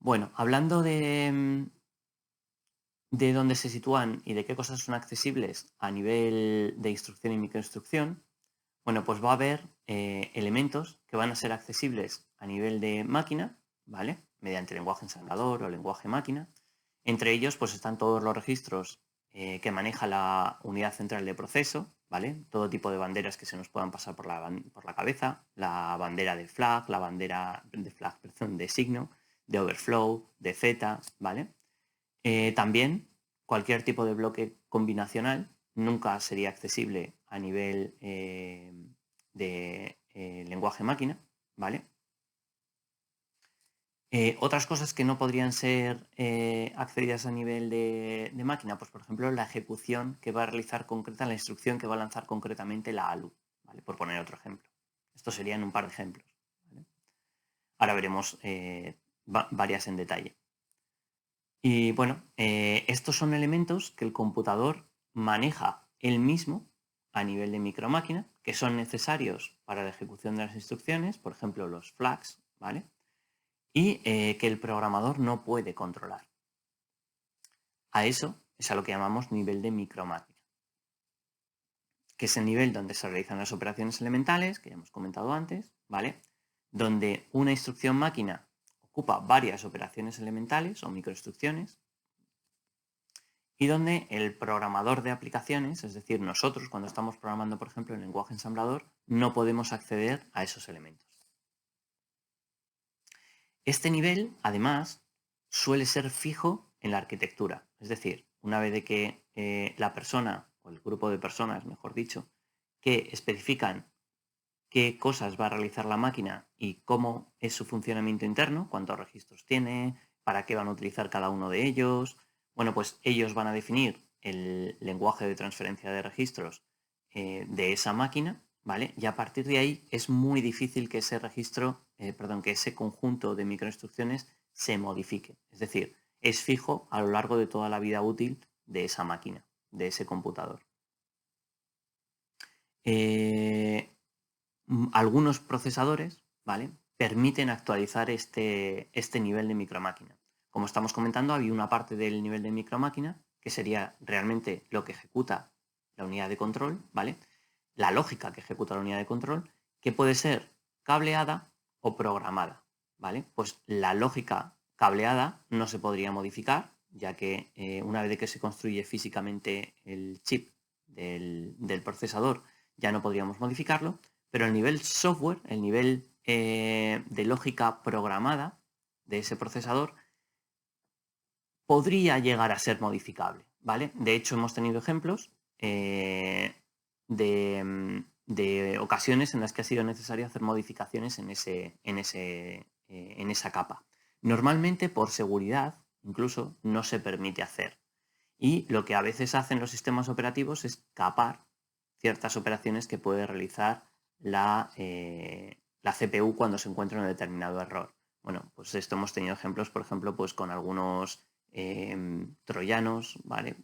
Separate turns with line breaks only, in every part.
Bueno, hablando de dónde se sitúan y de qué cosas son accesibles a nivel de instrucción y microinstrucción, bueno, pues va a haber elementos que van a ser accesibles a nivel de máquina, ¿vale? Mediante lenguaje ensamblador o lenguaje máquina. Entre ellos, pues están todos los registros que maneja la unidad central de proceso, ¿vale? Todo tipo de banderas que se nos puedan pasar por la cabeza, la bandera de flag, la bandera de flag, perdón, de signo, de overflow, de z, ¿vale? También cualquier tipo de bloque combinacional nunca sería accesible a nivel de lenguaje máquina, ¿vale? Otras cosas que no podrían ser accedidas a nivel de máquina, pues por ejemplo la ejecución que va a realizar concreta, la instrucción que va a lanzar concretamente la ALU, ¿vale? Por poner otro ejemplo. Esto serían un par de ejemplos, ¿vale? Ahora veremos varias en detalle. Y bueno, estos son elementos que el computador maneja él mismo a nivel de micromáquina, que son necesarios para la ejecución de las instrucciones, por ejemplo los flags, ¿vale? Y que el programador no puede controlar. A eso es a lo que llamamos nivel de micromáquina, que es el nivel donde se realizan las operaciones elementales, que ya hemos comentado antes, ¿vale? Donde una instrucción máquina ocupa varias operaciones elementales o microinstrucciones, y donde el programador de aplicaciones, es decir, nosotros cuando estamos programando, por ejemplo, en lenguaje ensamblador, no podemos acceder a esos elementos. Este nivel, además, suele ser fijo en la arquitectura, es decir, una vez de que la persona, o el grupo de personas, mejor dicho, que especifican qué cosas va a realizar la máquina y cómo es su funcionamiento interno, cuántos registros tiene, para qué van a utilizar cada uno de ellos. Bueno, pues ellos van a definir el lenguaje de transferencia de registros de esa máquina, ¿vale? Y a partir de ahí es muy difícil que ese registro, que ese conjunto de microinstrucciones se modifique. Es decir, es fijo a lo largo de toda la vida útil de esa máquina, de ese computador. Algunos procesadores, ¿vale? Permiten actualizar este nivel de micromáquina. Como estamos comentando, había una parte del nivel de micromáquina que sería realmente lo que ejecuta la unidad de control, ¿vale? La lógica que ejecuta la unidad de control, que puede ser cableada o programada, ¿vale? Pues la lógica cableada no se podría modificar, ya que una vez que se construye físicamente el chip del procesador, ya no podríamos modificarlo, pero el nivel software, el nivel de lógica programada de ese procesador, podría llegar a ser modificable, ¿vale? De hecho, hemos tenido ejemplos de ocasiones en las que ha sido necesario hacer modificaciones en esa capa. Normalmente, por seguridad, incluso, no se permite hacer. Y lo que a veces hacen los sistemas operativos es capar ciertas operaciones que puede realizar la CPU cuando se encuentra un determinado error. Bueno, pues esto hemos tenido ejemplos, por ejemplo, pues con algunos troyanos, ¿vale?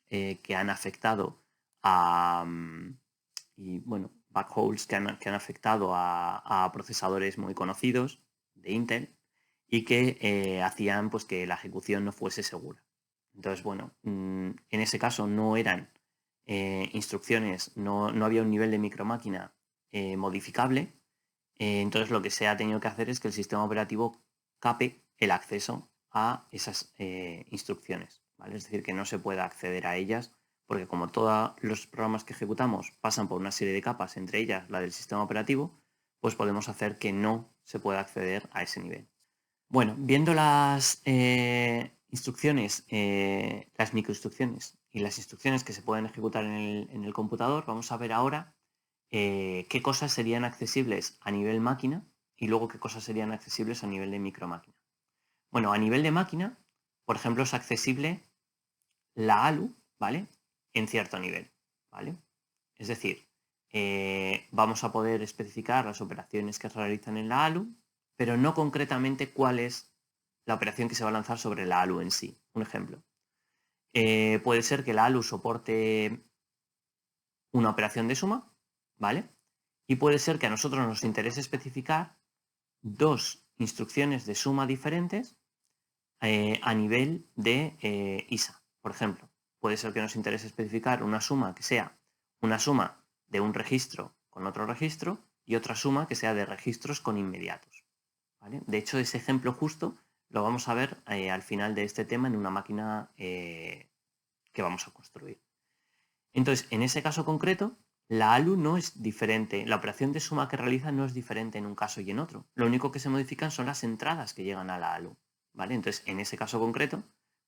Que han afectado a, y bueno, backholes que han afectado a procesadores muy conocidos de Intel y que hacían pues que la ejecución no fuese segura. Entonces, bueno, en ese caso no eran instrucciones, no había un nivel de micromáquina modificable. Entonces lo que se ha tenido que hacer es que el sistema operativo cape el acceso a esas instrucciones, ¿vale? Es decir, que no se pueda acceder a ellas, porque como todos los programas que ejecutamos pasan por una serie de capas, entre ellas la del sistema operativo, pues podemos hacer que no se pueda acceder a ese nivel. Bueno, viendo las instrucciones, las microinstrucciones y las instrucciones que se pueden ejecutar en el computador, vamos a ver ahora qué cosas serían accesibles a nivel máquina y luego qué cosas serían accesibles a nivel de micromáquina. Bueno, a nivel de máquina, por ejemplo, es accesible la ALU, ¿vale? En cierto nivel, ¿vale? Es decir, vamos a poder especificar las operaciones que se realizan en la ALU, pero no concretamente cuál es la operación que se va a lanzar sobre la ALU en sí. Un ejemplo. Puede ser que la ALU soporte una operación de suma, ¿vale? Y puede ser que a nosotros nos interese especificar dos instrucciones de suma diferentes a nivel de ISA. Por ejemplo, puede ser que nos interese especificar una suma que sea una suma de un registro con otro registro y otra suma que sea de registros con inmediatos. ¿Vale? De hecho, ese ejemplo justo lo vamos a ver al final de este tema en una máquina que vamos a construir. Entonces, en ese caso concreto, la ALU no es diferente, la operación de suma que realiza no es diferente en un caso y en otro. Lo único que se modifican son las entradas que llegan a la ALU. ¿Vale? Entonces, en ese caso concreto,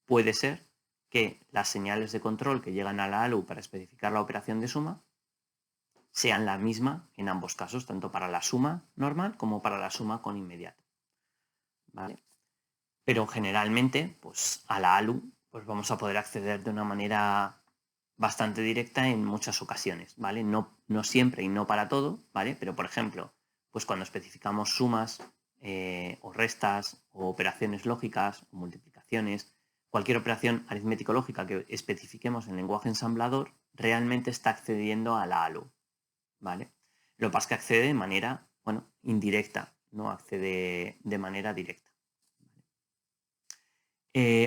puede ser que las señales de control que llegan a la ALU para especificar la operación de suma sean la misma en ambos casos, tanto para la suma normal como para la suma con inmediato. ¿Vale? Pero generalmente, pues a la ALU pues vamos a poder acceder de una manera bastante directa en muchas ocasiones, ¿vale? No siempre y no para todo, ¿vale? Pero, por ejemplo, pues cuando especificamos sumas o restas o operaciones lógicas o multiplicaciones, cualquier operación aritmético-lógica que especifiquemos en lenguaje ensamblador realmente está accediendo a la ALU, ¿vale? Lo que pasa es que accede de manera, bueno, indirecta, no accede de manera directa.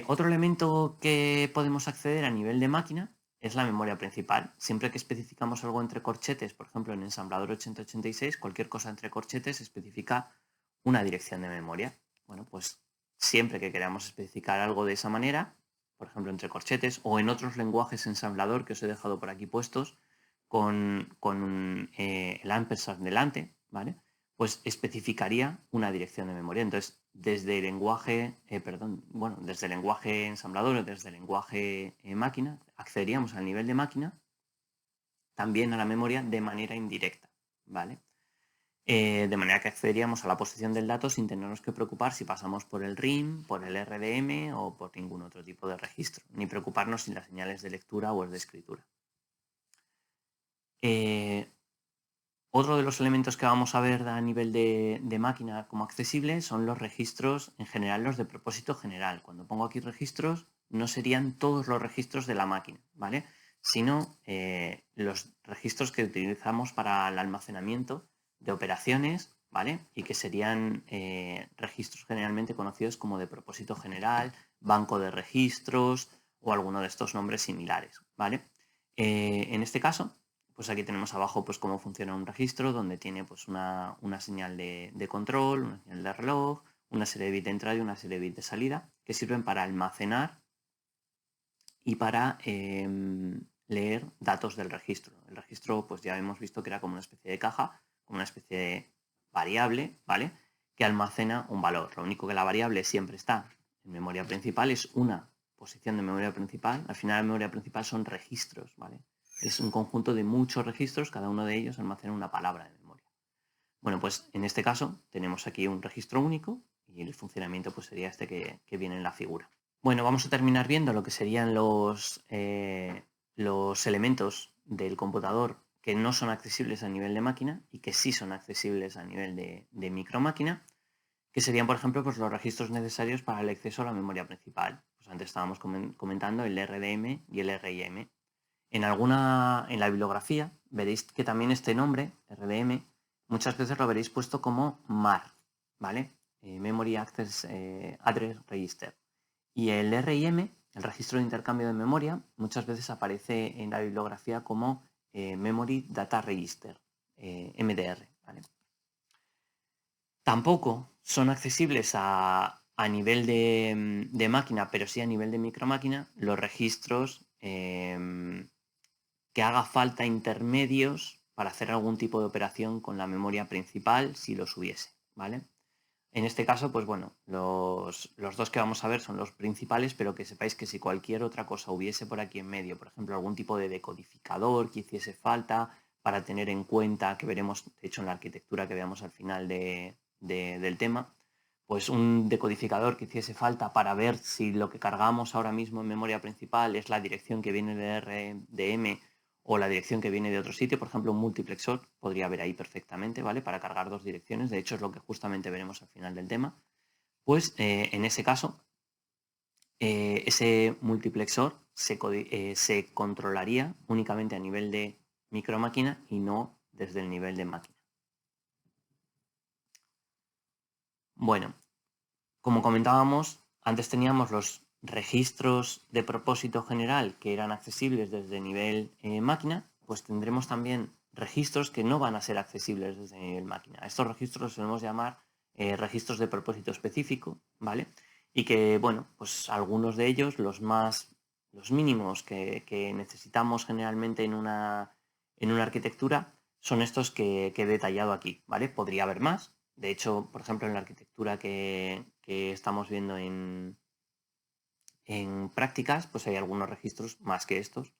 Otro elemento que podemos acceder a nivel de máquina es la memoria principal. Siempre que especificamos algo entre corchetes, por ejemplo en ensamblador 8086, cualquier cosa entre corchetes especifica una dirección de memoria. Bueno, pues siempre que queramos especificar algo de esa manera, por ejemplo entre corchetes o en otros lenguajes ensamblador que os he dejado por aquí puestos, con el ampersand delante, ¿vale? Pues especificaría una dirección de memoria. Entonces, desde el lenguaje, desde el lenguaje ensamblador o desde el lenguaje máquina, accederíamos al nivel de máquina también a la memoria de manera indirecta, ¿vale? De manera que accederíamos a la posición del dato sin tenernos que preocupar si pasamos por el RIM, por el RDM o por ningún otro tipo de registro, ni preocuparnos si las señales de lectura o es de escritura. Otro de los elementos que vamos a ver a nivel de máquina como accesible son los registros, en general los de propósito general. Cuando pongo aquí registros, no serían todos los registros de la máquina, ¿vale? Sino los registros que utilizamos para el almacenamiento de operaciones, ¿vale? Y que serían registros generalmente conocidos como de propósito general, banco de registros o alguno de estos nombres similares, ¿vale? En este caso, pues aquí tenemos abajo pues cómo funciona un registro, donde tiene pues una señal de control, una señal de reloj, una serie de bits de entrada y una serie de bits de salida, que sirven para almacenar y para leer datos del registro. El registro, pues ya hemos visto que era como una especie de caja, como una especie de variable, ¿vale? Que almacena un valor. Lo único que la variable siempre está en memoria principal es una posición de memoria principal. Al final la memoria principal son registros, ¿vale? Es un conjunto de muchos registros, cada uno de ellos almacena una palabra de memoria. Bueno, pues en este caso tenemos aquí un registro único y el funcionamiento pues sería este que viene en la figura. Bueno, vamos a terminar viendo lo que serían los elementos del computador que no son accesibles a nivel de máquina y que sí son accesibles a nivel de micromáquina, que serían, por ejemplo, pues los registros necesarios para el acceso a la memoria principal. Pues antes estábamos comentando el RDM y el RIM. En la bibliografía veréis que también este nombre, RDM, muchas veces lo veréis puesto como MAR, ¿vale? Memory Access Address Register. Y el RIM, el registro de intercambio de memoria, muchas veces aparece en la bibliografía como Memory Data Register, MDR, ¿vale? Tampoco son accesibles a nivel de máquina, pero sí a nivel de micromáquina, los registros que haga falta intermedios para hacer algún tipo de operación con la memoria principal si los hubiese, ¿vale? En este caso, pues bueno, los dos que vamos a ver son los principales, pero que sepáis que si cualquier otra cosa hubiese por aquí en medio, por ejemplo, algún tipo de decodificador que hiciese falta para tener en cuenta, que veremos, de hecho, en la arquitectura que veamos al final del tema, pues un decodificador que hiciese falta para ver si lo que cargamos ahora mismo en memoria principal es la dirección que viene de RDM o la dirección que viene de otro sitio, por ejemplo, un multiplexor podría haber ahí perfectamente, ¿vale? Para cargar dos direcciones, de hecho es lo que justamente veremos al final del tema. Pues en ese caso, ese multiplexor se controlaría únicamente a nivel de micromáquina y no desde el nivel de máquina. Bueno, como comentábamos, Antes teníamos los registros de propósito general que eran accesibles desde nivel máquina, pues tendremos también registros que no van a ser accesibles desde nivel máquina. Estos registros los solemos llamar registros de propósito específico, ¿vale? Y que, bueno, pues algunos de ellos, los mínimos que necesitamos generalmente en una arquitectura, son estos que he detallado aquí, ¿vale? Podría haber más. De hecho, por ejemplo, en la arquitectura que estamos viendo en prácticas, pues hay algunos registros más que estos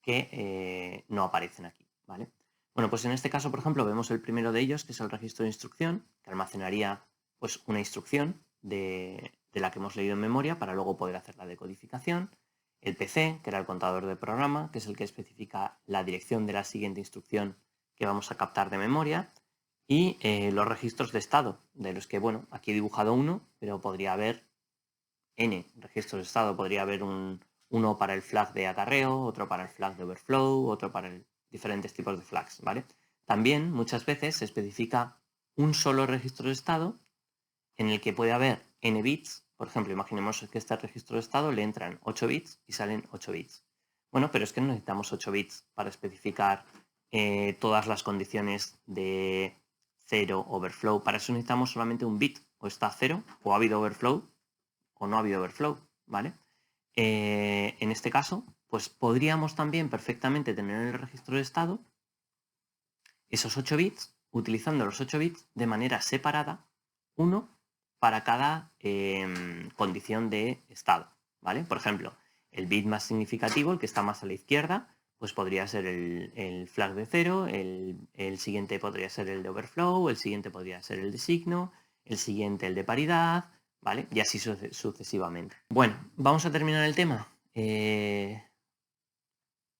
que no aparecen aquí, ¿vale? Bueno, pues en este caso, por ejemplo, vemos el primero de ellos, que es el registro de instrucción, que almacenaría pues una instrucción de la que hemos leído en memoria para luego poder hacer la decodificación. El PC, que era el contador de programa, que es el que especifica la dirección de la siguiente instrucción que vamos a captar de memoria. Y los registros de estado, de los que, bueno, aquí he dibujado uno, pero podría haber N registros de estado. Podría haber uno para el flag de acarreo, otro para el flag de overflow, otro para diferentes tipos de flags, ¿vale? También muchas veces se especifica un solo registro de estado en el que puede haber N bits. Por ejemplo, imaginemos que este registro de estado le entran 8 bits y salen 8 bits. Bueno, pero es que no necesitamos 8 bits para especificar todas las condiciones de 0 overflow. Para eso necesitamos solamente un bit. O está 0 o ha habido overflow o no ha habido overflow, ¿vale? En este caso, pues podríamos también perfectamente tener en el registro de estado esos 8 bits, utilizando los 8 bits de manera separada, uno para cada condición de estado, ¿vale? Por ejemplo, el bit más significativo, el que está más a la izquierda, pues podría ser el flag de 0, el siguiente podría ser el de overflow, el siguiente podría ser el de signo, el siguiente el de paridad, ¿vale? Y así sucesivamente. Bueno, vamos a terminar el tema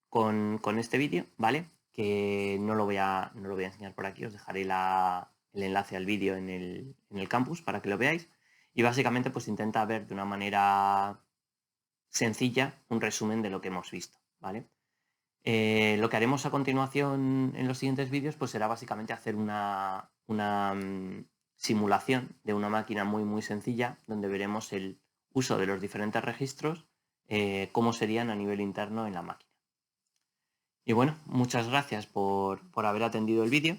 con este vídeo, ¿vale? Que no lo voy a enseñar por aquí, os dejaré el enlace al vídeo en el campus para que lo veáis. Y básicamente pues intenta ver de una manera sencilla un resumen de lo que hemos visto, ¿vale? Lo que haremos a continuación en los siguientes vídeos pues será básicamente hacer una simulación de una máquina muy sencilla donde veremos el uso de los diferentes registros, cómo serían a nivel interno en la máquina. Y bueno, muchas gracias por haber atendido el vídeo.